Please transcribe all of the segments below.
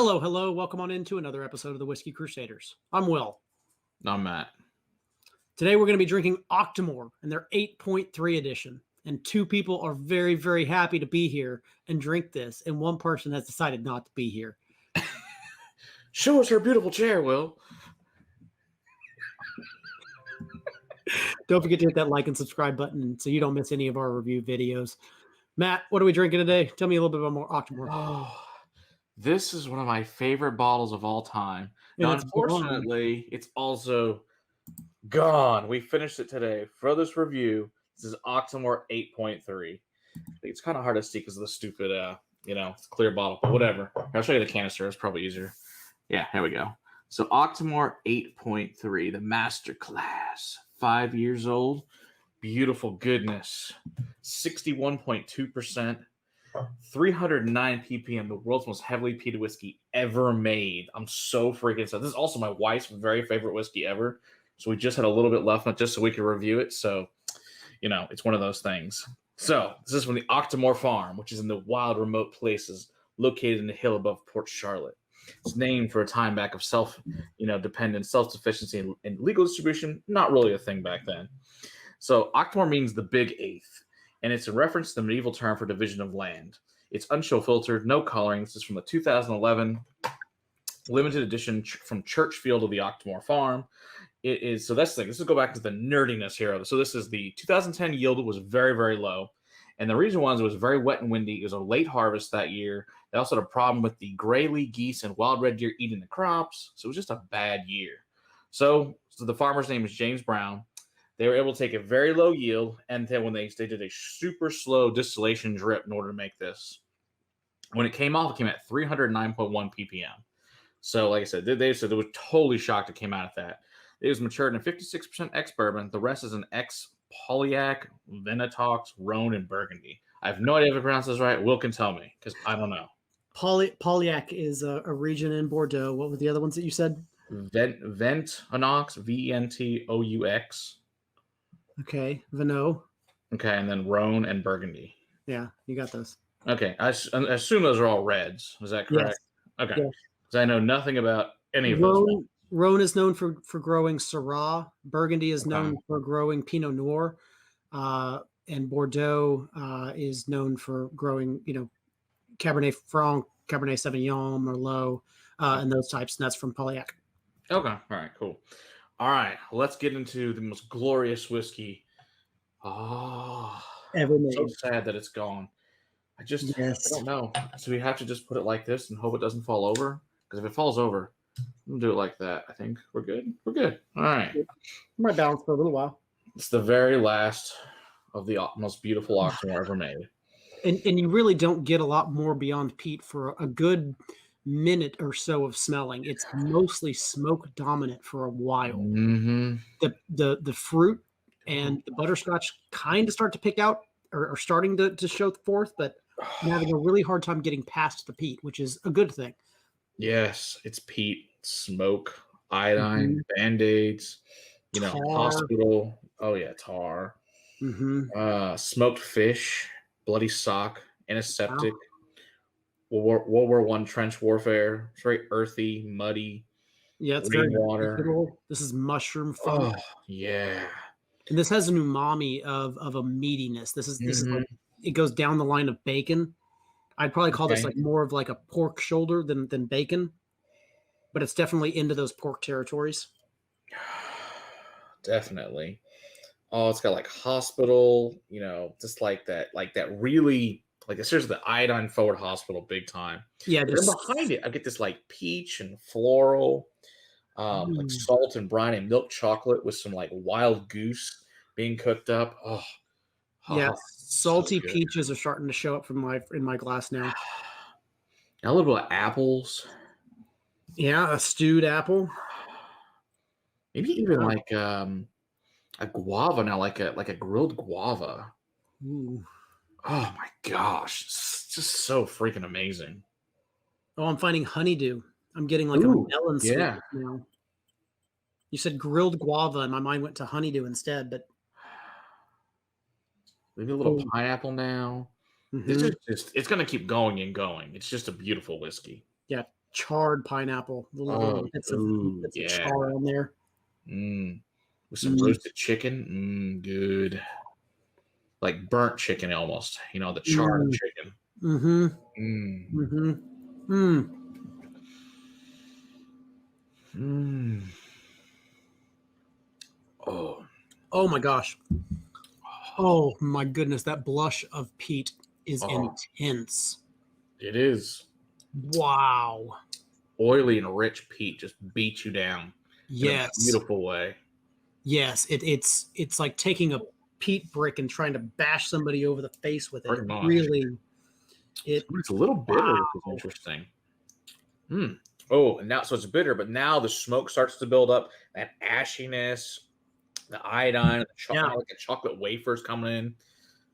Hello, hello. Welcome on into another episode of the Whiskey Crusaders. I'm Will. I'm Matt. Today we're going to be drinking Octomore and their 8.3 edition. And two people are very, very happy to be here and drink this. And one person has decided not to be here. Show us her beautiful chair, Will. Don't forget to hit that like and subscribe button so you don't miss any of our review videos. Matt, what are we drinking today? Tell me a little bit about more Octomore. Oh, this is one of my favorite bottles of all time. Now, unfortunately, it's also gone. We finished it today. For this review, this is Octomore 8.3. It's kind of hard to see because of the stupid, clear bottle, but whatever. I'll show you the canister. It's probably easier. Yeah, here we go. So Octomore 8.3, the Masterclass, 5 years old. Beautiful goodness. 61.2%. 309 ppm, the world's most heavily peated whiskey ever made. I'm so freaking excited. This is also my wife's very favorite whiskey ever. So we just had a little bit left, not just so we could review it. So, it's one of those things. So this is from the Octomore Farm, which is in the wild, remote places located in the hill above Port Charlotte. It's named for a time back of dependence, self-sufficiency, and legal distribution. Not really a thing back then. So Octomore means the big eighth, and it's a reference to the medieval term for division of land. It's Unshow filtered, no coloring. This is from the 2011 limited edition from Churchfield of the Octomore Farm. It is, so that's the thing. This is go back to the nerdiness here. So this is the 2010 yield was very, very low. And the reason was it was very wet and windy. It was a late harvest that year. They also had a problem with the graylag, geese, and wild red deer eating the crops. So it was just a bad year. So the farmer's name is James Brown. They were able to take a very low yield, and then when they did a super slow distillation drip in order to make this. When it came off, it came at 309.1 ppm. So, like I said, they said they were totally shocked it came out at that. It was matured in a 56% ex-bourbon. The rest is an ex-Paulliac, Ventoux, Rhone, and Burgundy. I have no idea if I pronounced this right. Will can tell me, because I don't know. Paulliac is a region in Bordeaux. What were the other ones that you said? Ventoux, V-E-N-T-O-U-X. Okay, Ventoux. Okay, and then Rhone and Burgundy. Yeah, you got those. Okay, I assume those are all reds. Is that correct? Yes. Okay, because I know nothing about any of those. Rhone is known for growing Syrah. Burgundy is known for growing Pinot Noir. And Bordeaux is known for growing, Cabernet Franc, Cabernet Sauvignon, Merlot, and those types. And that's from Paulliac. Okay, all right, cool. All right, let's get into the most glorious whiskey. Ever made. So sad that it's gone. I don't know. So we have to just put it like this and hope it doesn't fall over. Because if it falls over, we'll do it like that. I think we're good. We're good. All right. Might balance for a little while. It's the very last of the most beautiful Octomore ever made. And you really don't get a lot more beyond peat for a good minute or so of smelling. It's mostly smoke dominant for a while. Mm-hmm. The fruit and the butterscotch kind of start to pick out or are starting to show forth, but I'm having a really hard time getting past the peat, which is a good thing. Yes, it's peat, smoke, iodine, Band-Aids, tar. Hospital. Oh yeah, tar. Mm-hmm. Smoked fish, bloody sock, antiseptic. Wow. World War I trench warfare. It's very earthy, muddy. Yeah, it's very water. This is mushroom funk. Oh, yeah. And this has an umami of a meatiness. This is like, it goes down the line of bacon. I'd probably call this like more of like a pork shoulder than bacon, but it's definitely into those pork territories. Definitely. Oh, it's got like hospital, just like that really. Like, seriously, the iodine forward hospital, big time. Yeah. But then behind it, I get this, like, peach and floral, like salt and brine and milk chocolate with some, like, wild goose being cooked up. Oh, yeah. Salty so peaches are starting to show up in my glass now. A little bit of apples. Yeah, a stewed apple. Maybe even like a guava now, like a grilled guava. Ooh. Oh my gosh, it's just so freaking amazing. Oh, I'm finding honeydew. I'm getting like a melon sweet now. You said grilled guava, and my mind went to honeydew instead, but maybe a little pineapple now. Mm-hmm. This is it's going to keep going and going. It's just a beautiful whiskey. Yeah, charred pineapple. The little bits of char on there. With some roasted chicken. Good. Like burnt chicken almost. You know, the charred chicken. Oh my gosh. Oh my goodness. That blush of peat is intense. It is. Wow. Oily and rich peat just beats you down. Yes. In a beautiful way. Yes. It's like taking a peat brick and trying to bash somebody over the face with it. Pretty much. Really. It's a little bitter, which is interesting. Oh, and now so it's bitter, but now the smoke starts to build up. That ashiness, the iodine, like a chocolate wafers coming in.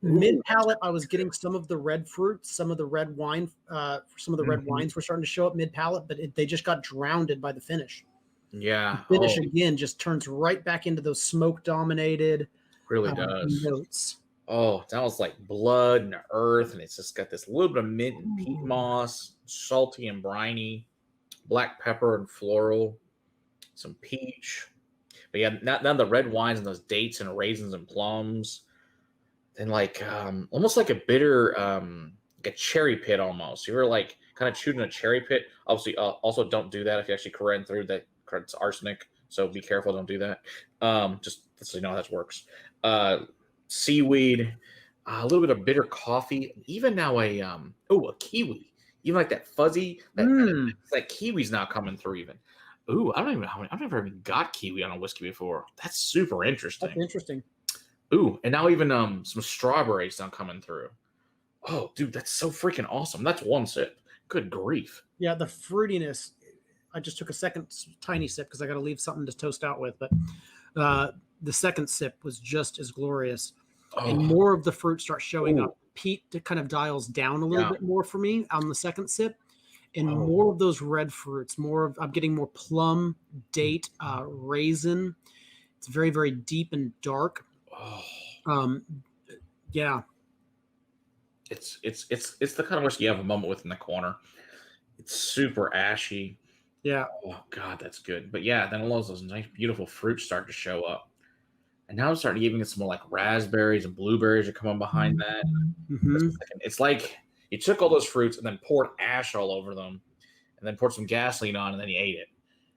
Mid palate, I was getting some of the red fruit, some of the red wine, some of the red wines were starting to show up mid palate, but they just got drowned by the finish. Yeah, the finish again just turns right back into those smoke dominated. Really does. Notes. Oh, that was like blood and earth, and it's just got this little bit of mint and peat moss, salty and briny, black pepper and floral, some peach. But yeah, now the red wines and those dates and raisins and plums. Then like almost like a bitter, like a cherry pit almost. You were like kind of chewing a cherry pit. Obviously, also don't do that if you actually Korean through that. It's arsenic, so be careful. Don't do that. Just so you know how that works. Seaweed, a little bit of bitter coffee, even now a kiwi, even like that fuzzy. That kiwi's not coming through even. Ooh, I don't even know how many. I've never even got kiwi on a whiskey before. That's super interesting. That's interesting. Ooh, and now even some strawberries now coming through. Oh, dude, that's so freaking awesome. That's one sip. Good grief. Yeah, the fruitiness. I just took a second tiny sip because I got to leave something to toast out with. But the second sip was just as glorious. And more of the fruit starts showing up. Peat kind of dials down a little bit more for me on the second sip. And more of those red fruits. I'm getting more plum, date, raisin. It's very, very deep and dark. Yeah. It's the kind of whiskey you have a moment with in the corner. It's super ashy. Yeah. Oh God, that's good. But yeah, then all those nice, beautiful fruits start to show up, and now I'm starting to giving it some more like raspberries and blueberries are coming behind that. It's like you took all those fruits and then poured ash all over them, and then poured some gasoline on, and then you ate it.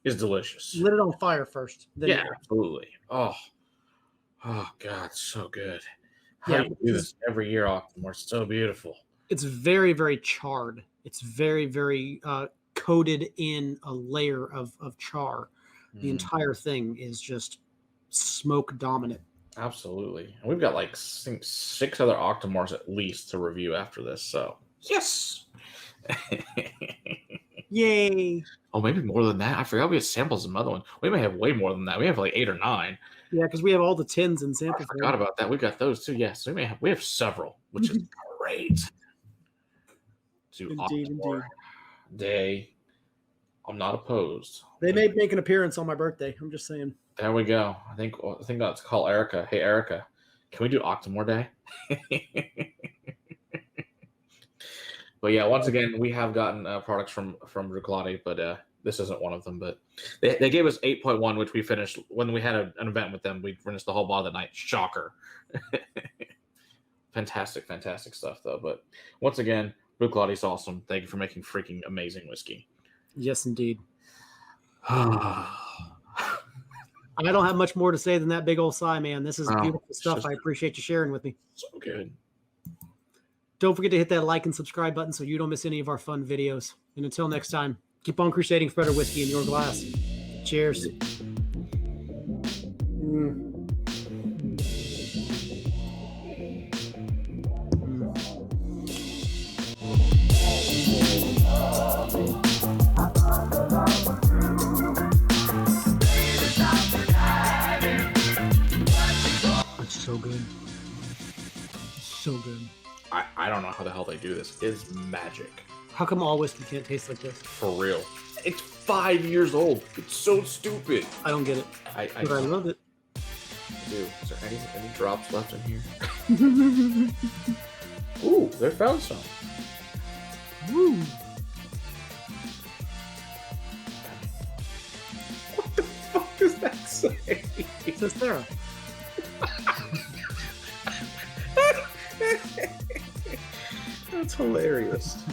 It's delicious. Lit it on fire first. Yeah, absolutely. Oh God, so good. How do you do this every year, Octomore? It's so beautiful. It's very, very charred. It's very, very coated in a layer of char. The entire thing is just smoke dominant. Absolutely. And we've got like 6 other Octomores at least to review after this. So yes. Yay. Oh, maybe more than that. I forgot we had samples of another one. We may have way more than that. We have like 8 or 9. Yeah, because we have all the tins and samples. I forgot about that. We got those too. Yes, we have several, which is great. To indeed. Day. I'm not opposed. They may make an appearance on my birthday. I'm just saying. There we go. I think that's called Erica. Hey Erica, can we do Octomore Day? But yeah, once again, we have gotten products from Bruichladdich, but this isn't one of them. But they gave us 8.1, which we finished when we had an event with them. We finished the whole bottle that night. Shocker. Fantastic stuff though. But once again, Bruichladdich is awesome. Thank you for making freaking amazing whiskey. Yes, indeed. I don't have much more to say than that big old sigh, man. This is beautiful stuff. I appreciate you sharing with me. So good. Don't forget to hit that like and subscribe button so you don't miss any of our fun videos. And until next time, keep on crusading for better whiskey in your glass. Cheers. It's so good. So good. I don't know how the hell they do this. It's magic. How come all whiskey can't taste like this? For real. It's 5 years old. It's so stupid. I don't get it. But I love it. I do. Is there any drops left in here? Ooh, they found some. Woo. says Sarah. That's hilarious.